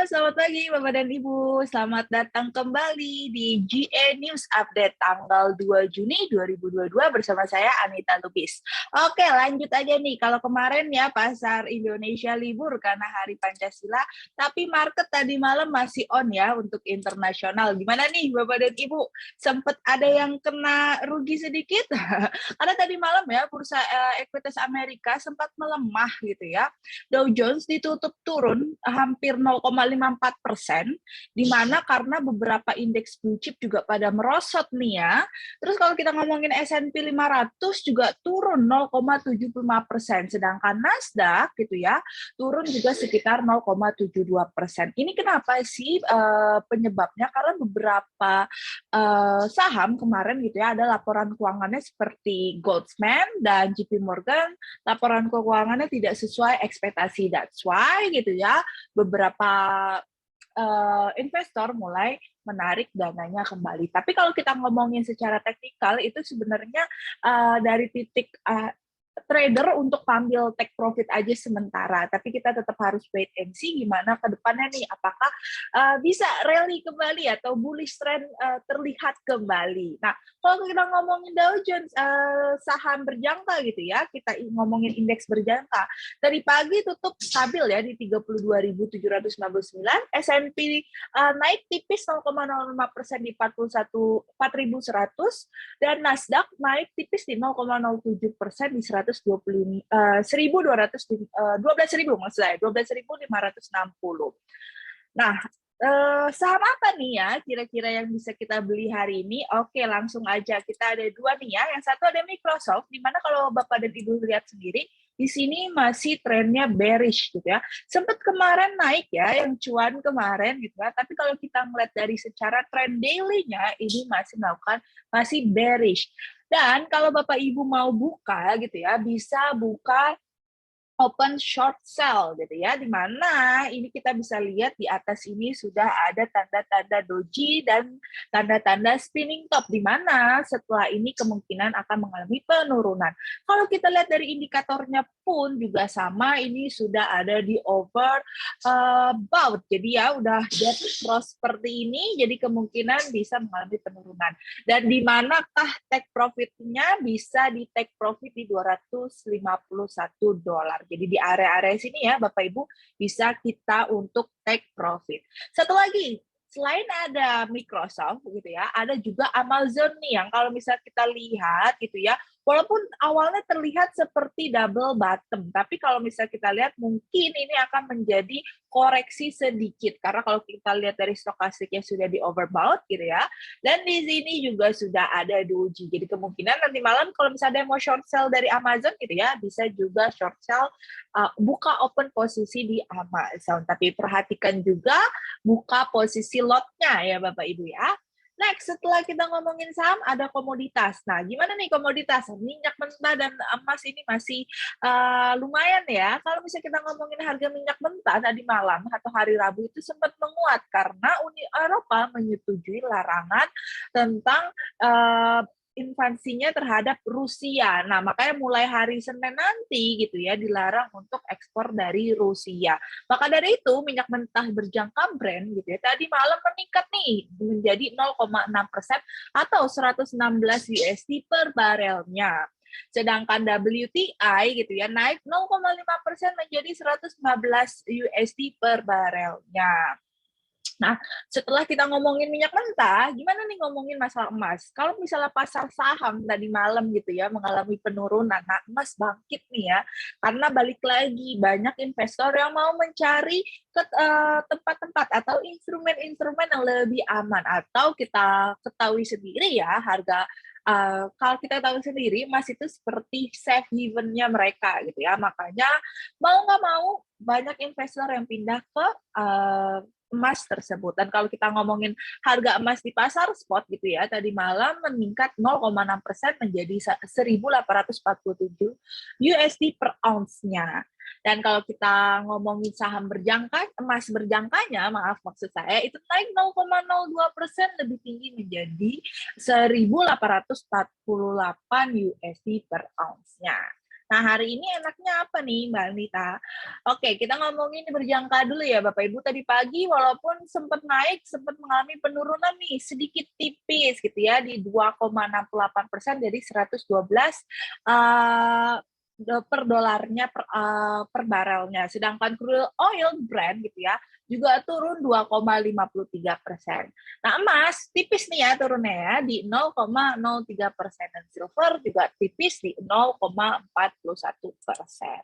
selamat pagi Bapak dan Ibu. Selamat datang kembali di GE News Update tanggal 2 Juni 2022 bersama saya Anita Lubis. Oke, lanjut aja nih. Kalau kemarin ya pasar Indonesia libur karena Hari Pancasila, tapi market tadi malam masih on ya untuk internasional. Gimana nih Bapak dan Ibu? Sempat ada yang kena rugi sedikit? Karena tadi malam ya bursa ekuitas Amerika sempat melemah gitu ya. Dow Jones ditutup turun hampir 0,54%, di mana karena beberapa indeks blue chip juga pada merosot nih ya. Terus kalau kita ngomongin S&P 500 juga turun 0,75%, sedangkan Nasdaq gitu ya turun juga sekitar 0,72%. Ini kenapa sih penyebabnya? Karena beberapa saham kemarin gitu ya ada laporan keuangannya seperti Goldman dan JP Morgan, laporan keuangannya tidak sesuai ekspektasi. That's why gitu ya beberapa investor mulai menarik dananya kembali. Tapi kalau kita ngomongin secara teknikal itu sebenarnya dari titik trader untuk ambil take profit aja sementara, tapi kita tetap harus wait and see gimana ke depannya nih, apakah bisa rally kembali atau bullish trend terlihat kembali. Nah, kalau kita ngomongin Dow Jones saham berjangka gitu ya, kita ngomongin indeks berjangka, tadi pagi tutup stabil ya di 32.799, S&P naik tipis 0,05% di 4.100, dan Nasdaq naik tipis di 0,07% di 12.560. Nah, saham apa nih ya kira-kira yang bisa kita beli hari ini? Oke, langsung aja. Kita ada dua nih ya. Yang satu ada Microsoft, di mana kalau Bapak dan Ibu lihat sendiri, di sini masih trennya bearish gitu ya. Sempat kemarin naik ya, yang cuan kemarin gitu ya. Tapi kalau kita ngeliat dari secara trend daily-nya, ini masih bearish. Dan kalau Bapak Ibu mau buka gitu ya, bisa buka open short sell gitu ya, di mana ini kita bisa lihat di atas ini sudah ada tanda-tanda doji dan tanda-tanda spinning top, di mana setelah ini kemungkinan akan mengalami penurunan. Kalau kita lihat dari indikatornya pun juga sama, ini sudah ada di overbought, jadi ya udah dead cross seperti ini, jadi kemungkinan bisa mengalami penurunan. Dan di manakah take profitnya? Bisa di take profit di $251. Jadi di area-area sini ya Bapak Ibu bisa kita untuk take profit. Satu lagi, selain ada Microsoft gitu ya, ada juga Amazon nih yang kalau misalnya kita lihat gitu ya, walaupun awalnya terlihat seperti double bottom, tapi kalau misalnya kita lihat mungkin ini akan menjadi koreksi sedikit, karena kalau kita lihat dari stokastiknya sudah di overbought gitu ya, dan di sini juga sudah ada doji. Jadi kemungkinan nanti malam kalau misalnya ada yang mau short sell dari Amazon gitu ya, bisa juga short sell buka open posisi di Amazon. Tapi perhatikan juga buka posisi lotnya ya Bapak Ibu ya. Next, setelah kita ngomongin saham, ada komoditas. Nah, gimana nih komoditas? Minyak mentah dan emas ini masih lumayan ya. Kalau misalnya kita ngomongin harga minyak mentah tadi malam atau hari Rabu itu sempat menguat karena Uni Eropa menyetujui larangan tentang invasinya terhadap Rusia. Nah, makanya mulai hari Senin nanti gitu ya dilarang untuk ekspor dari Rusia. Maka dari itu minyak mentah berjangka Brent gitu ya tadi malam meningkat nih menjadi 0,6% atau 116 USD per barelnya. Sedangkan WTI gitu ya naik 0,5% menjadi 115 USD per barelnya. Nah, setelah kita ngomongin minyak mentah, gimana nih ngomongin masalah emas? Kalau misalnya pasar saham tadi malam gitu ya mengalami penurunan, nah emas bangkit nih ya, karena balik lagi banyak investor yang mau mencari ke tempat-tempat atau instrumen-instrumen yang lebih aman, atau kita ketahui sendiri ya harga kalau kita tahu sendiri emas itu seperti safe haven-nya mereka gitu ya, makanya mau nggak mau banyak investor yang pindah ke emas tersebut. Dan kalau kita ngomongin harga emas di pasar spot gitu ya, tadi malam meningkat 0,6% menjadi 1.847 USD per ounce-nya. Dan kalau kita ngomongin saham berjangka, emas berjangkanya, maaf maksud saya, itu naik 0,02% lebih tinggi menjadi 1.848 USD per ounce-nya. Nah, hari ini enaknya apa nih, Mbak Anita? Oke, kita ngomongin berjangka dulu ya, Bapak Ibu. Tadi pagi walaupun sempat naik, sempat mengalami penurunan nih, sedikit tipis gitu ya, di 2,68% dari 112 per dolarnya per barelnya. Sedangkan crude oil Brent gitu ya, juga turun 2,53%. Nah, emas tipis nih ya turunnya ya di 0,03%, dan silver juga tipis di 0,41%.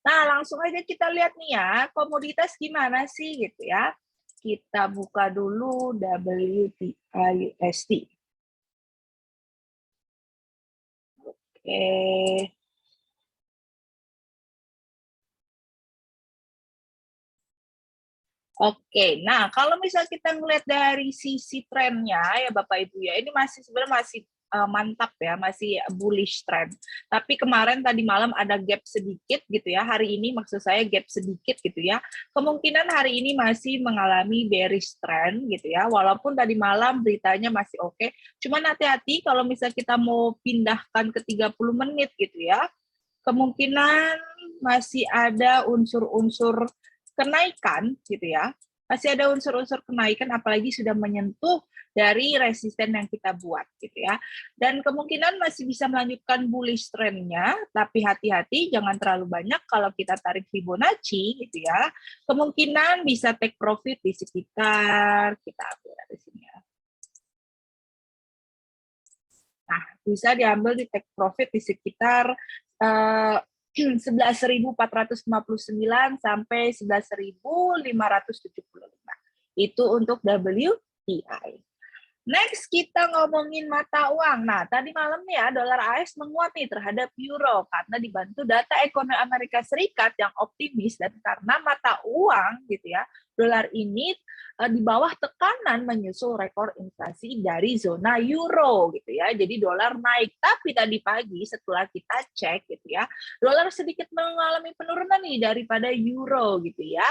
Nah, langsung aja kita lihat nih ya, komoditas gimana sih gitu ya. Kita buka dulu WTI USD. Oke. Oke, nah kalau misal kita ngeliat dari sisi trennya ya Bapak Ibu ya, ini masih sebenarnya masih mantap ya, masih bullish trend. Tapi kemarin tadi malam ada gap sedikit gitu ya, hari ini maksud saya gap sedikit gitu ya. Kemungkinan hari ini masih mengalami bearish trend gitu ya, walaupun tadi malam beritanya masih oke. Cuman hati-hati kalau misal kita mau pindahkan ke 30 menit gitu ya, kemungkinan masih ada unsur-unsur kenaikan gitu ya. Masih ada unsur-unsur kenaikan apalagi sudah menyentuh dari resisten yang kita buat gitu ya. Dan kemungkinan masih bisa melanjutkan bullish trend-nya, tapi hati-hati jangan terlalu banyak kalau kita tarik Fibonacci gitu ya. Kemungkinan bisa take profit di sekitar, kita ambil dari sini ya. Nah, bisa diambil di take profit di sekitar 11.459 sampai 11.575. Itu untuk WTI. Next, kita ngomongin mata uang. Nah, tadi malam ya, dolar AS menguat nih terhadap euro karena dibantu data ekonomi Amerika Serikat yang optimis, dan karena mata uang gitu ya, dolar ini di bawah tekanan menyusul rekor inflasi dari zona euro gitu ya. Jadi dolar naik, tapi tadi pagi setelah kita cek gitu ya, dolar sedikit mengalami penurunan nih daripada euro gitu ya,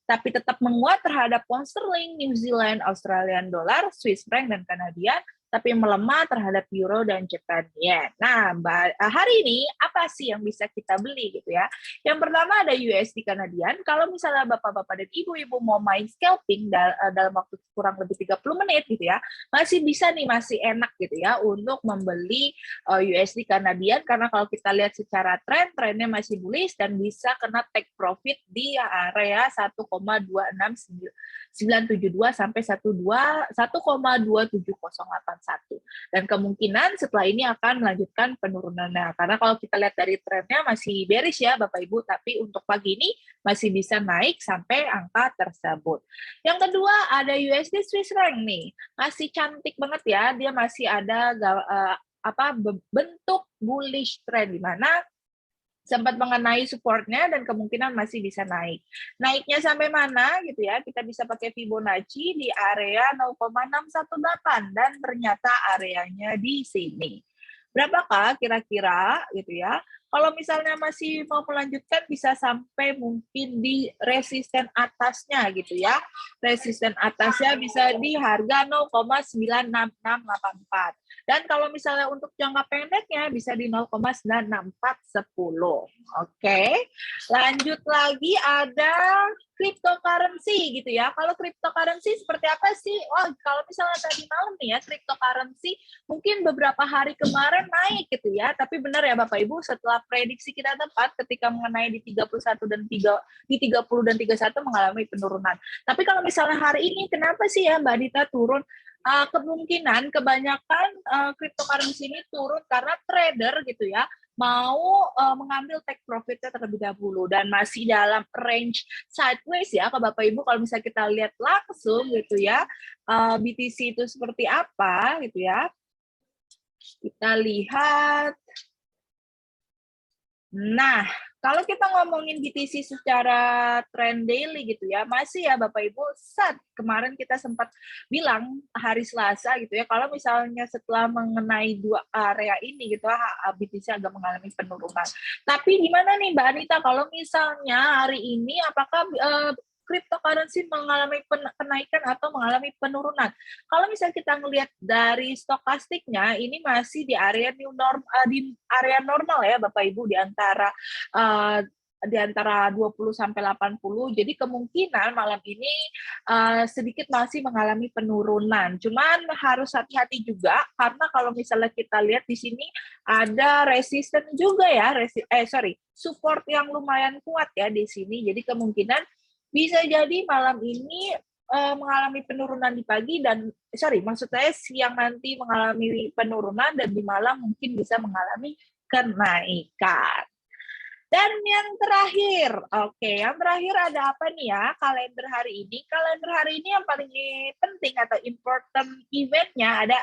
tapi tetap menguat terhadap pound sterling, New Zealand, Australian dollar, Swiss franc, dan Kanadian, tapi melemah terhadap euro dan Japan yen. Nah, hari ini apa sih yang bisa kita beli gitu ya? Yang pertama ada USD Kanadian. Kalau misalnya bapak-bapak dan ibu-ibu mau main scalping dalam waktu kurang lebih 30 menit gitu ya, masih bisa nih, masih enak gitu ya untuk membeli USD Kanadian, karena kalau kita lihat secara trennya masih bullish dan bisa kena take profit di area 1,26972 sampai 1,27081, dan kemungkinan setelah ini akan melanjutkan penurunannya, karena kalau kita lihat dari trennya masih bearish ya Bapak Ibu, tapi untuk pagi ini masih bisa naik sampai angka tersebut. Yang kedua ada USD Swiss franc nih, masih cantik banget ya, dia masih ada bentuk bullish trend di mana sempat mengenai supportnya dan kemungkinan masih bisa naik. Naiknya sampai mana gitu ya, kita bisa pakai Fibonacci di area 0,618, dan ternyata areanya di sini. Berapakah kira-kira gitu ya? Kalau misalnya masih mau melanjutkan bisa sampai mungkin di resisten atasnya gitu ya. Resisten atasnya bisa di harga 0,96684. Dan kalau misalnya untuk jangka pendeknya bisa di 0,96410. Oke. Lanjut lagi ada cryptocurrency gitu ya. Kalau cryptocurrency seperti apa sih? Oh, kalau misalnya tadi malam nih ya, cryptocurrency mungkin beberapa hari kemarin naik gitu ya. Tapi benar ya Bapak Ibu, setelah prediksi kita tepat ketika mengenai di 31 dan 3 di 30 dan 31 mengalami penurunan. Tapi kalau misalnya hari ini kenapa sih ya Mbak Dita turun? Kemungkinan kebanyakan cryptocurrency ini turun karena trader gitu ya mau mengambil take profitnya terlebih dahulu, dan masih dalam range sideways ya ke Bapak Ibu. Kalau misalnya kita lihat langsung gitu ya, BTC itu seperti apa gitu ya, kita lihat. Nah, kalau kita ngomongin BTC secara trend daily gitu ya, masih ya Bapak Ibu, kemarin kita sempat bilang hari Selasa gitu ya, kalau misalnya setelah mengenai dua area ini gitu, BTC agak mengalami penurunan. Tapi gimana nih Mbak Anita, kalau misalnya hari ini apakah cryptocurrency mengalami kenaikan atau mengalami penurunan. Kalau misalnya kita ngelihat dari stokastiknya, ini masih di area di area normal ya Bapak Ibu, uh, di antara 20 sampai 80. Jadi kemungkinan malam ini sedikit masih mengalami penurunan. Cuman harus hati-hati juga karena kalau misalnya kita lihat di sini ada resisten juga ya, support yang lumayan kuat ya di sini. Jadi kemungkinan bisa jadi malam ini mengalami penurunan di pagi maksud saya siang nanti mengalami penurunan dan di malam mungkin bisa mengalami kenaikan. Dan yang terakhir, yang terakhir ada apa nih ya kalender hari ini? Kalender hari ini yang paling penting atau important eventnya ada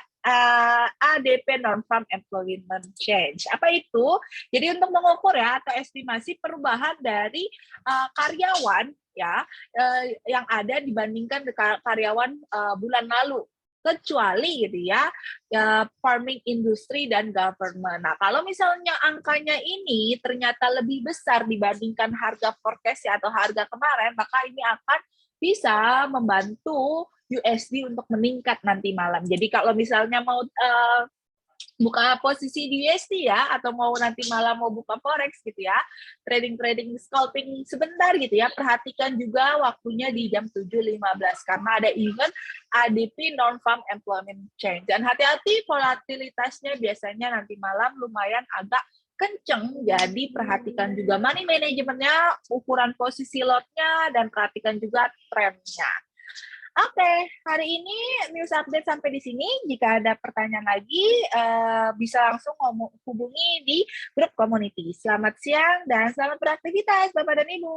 ADP Non-Farm Employment Change. Apa itu? Jadi untuk mengukur ya atau estimasi perubahan dari karyawan ya yang ada dibandingkan karyawan bulan lalu. Kecuali gitu ya, farming industri dan government. Nah, kalau misalnya angkanya ini ternyata lebih besar dibandingkan harga forecast ya, atau harga kemarin, maka ini akan bisa membantu USD untuk meningkat nanti malam. Jadi kalau misalnya mau buka posisi di USD ya, atau mau nanti malam mau buka forex gitu ya, trading scalping sebentar gitu ya, perhatikan juga waktunya di jam 7.15 karena ada event ADP Non-Farm Employment Change. Dan hati-hati volatilitasnya biasanya nanti malam lumayan agak kenceng, jadi perhatikan juga money manajemennya, ukuran posisi lotnya, dan perhatikan juga trennya. Oke, hari ini news update sampai di sini. Jika ada pertanyaan lagi, bisa langsung hubungi di grup community. Selamat siang dan selamat beraktivitas, Bapak dan Ibu.